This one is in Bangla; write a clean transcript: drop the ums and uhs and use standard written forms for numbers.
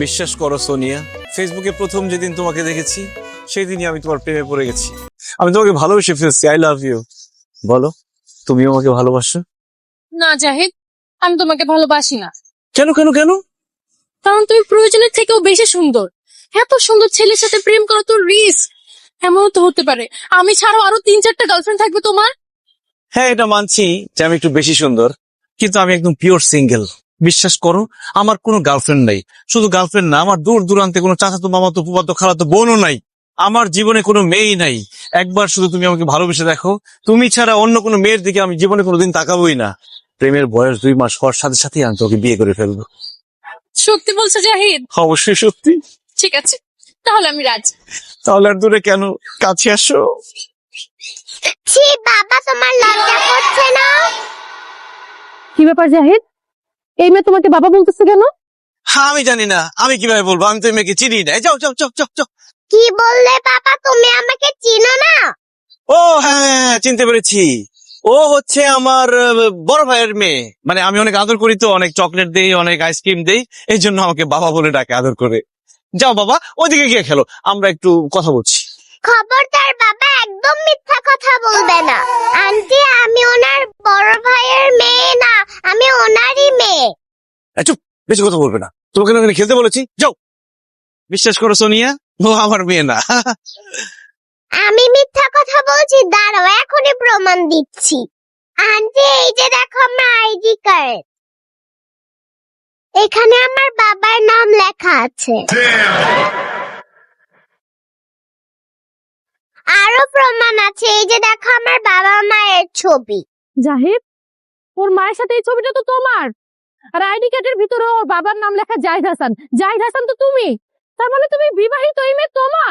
বিশ্বাস করো সোনিয়া, ফেসবুকে প্রথম যেদিন তোমাকে দেখেছি সেই দিনই আমি তোমার প্রেমে পড়ে গেছি। আমি তোমাকে ভালোবেসে ফেলছি। I love you. বলো, তুমিও আমাকে ভালোবাসো? না জাহিদ, আমি তোমাকে ভালোবাসি না। কেন কেন কেন? কারণ তুমি প্রয়োজনের থেকেও বেশি সুন্দর। এত সুন্দর ছেলের সাথে প্রেম করা তো রিস্ক। এমনও তো হতে পারে আমি ছাড়াও আরো 3-4টা গার্লফ্রেন্ড থাকবে তোমার। হ্যাঁ, এটা মানছি যে আমি একটু বেশি সুন্দর, কিন্তু আমি একদম পিওর সিঙ্গেল। বিশ্বাস করো, আমার কোনো গার্লফ্রেন্ড নাই। শুধু গার্লফ্রেন্ড না, আমার দূর দূরান্তে কোনো চাচাতো মামাতো ফুফাতো খালাতো বোনও নাই। আমার জীবনে কোনো মেয়েই নাই। একবার শুধু তুমি আমাকে ভালোবেসে দেখো, তুমি ছাড়া অন্য কোনো মেয়ের দিকে আমি জীবনে কোনোদিন তাকাবোই না। প্রেমের বয়স 2 মাস হওয়ার সাথে সাথেই আমি তোকে বিয়ে করে ফেলবো। সত্যি বলছো জাহিদ? অবশ্যই সত্যি। ঠিক আছে, তাহলে আমি রাজি। তাহলে আর দূরে কেন, কাছে আসো। ছি বাবা, তোমার লজ্জা করছে না? কি ব্যাপার জাহিদ, এই মেয়ে তোমাকে বাবা বলতেছে কেন? হ্যাঁ, আমি জানি না, আমি কিভাবে বলবো, আমি তো এই মেয়েকে চিনি না। যাও যাও যাও যাও যাও। কি বললে বাবা, তুমি আমাকে চিনো না? ও হ্যাঁ হ্যাঁ, হ্যাঁ, চিনতে পেরেছি। ও হচ্ছে আমার বড় ভাইয়ের মেয়ে। মানে আমি অনেক আদর করি তো, অনেক চকলেট দেই, অনেক আইসক্রিম দেই, এই জন্য আমাকে বাবা বলে ডাকে আদর করে। যাও বাবা, ওইদিকে গিয়ে খেলো, আমরা একটু কথা বলছি। খবরদার বাবা, একদম মিথ্যা কথা বলবে না। আন্টি, আমি ওনার বড় ভাইয়ের মেয়ে না, আমি ওনারই মেয়ে। চুপ, বেশি কথা বলবে না। তোমাকে না ওখানে খেলতে বলেছি, যাও। বিশ্বাস করো সোনিয়া, ও আমার মেয়ে না। আমি মিথ্যা কথা বলছি? দাঁড়াও, এখনই প্রমাণ দিচ্ছি। আন্টি, এই যে দেখো আমার আইডি কার্ড, এখানে আমার বাবার নাম লেখা আছে। আরো প্রমাণ আছে, এই যে দেখো আমার বাবা মায়ের ছবি। জাহিদ, ওর মায়ের সাথে এই ছবিটা তো তোমার। আর আইডি কার্ডের ভিতরে ওর বাবার নাম লেখা জাহিদ হাসান। জাহিদ হাসান তো তুমি। তার মানে তুমি বিবাহিত, এই মেয়ে তোমার।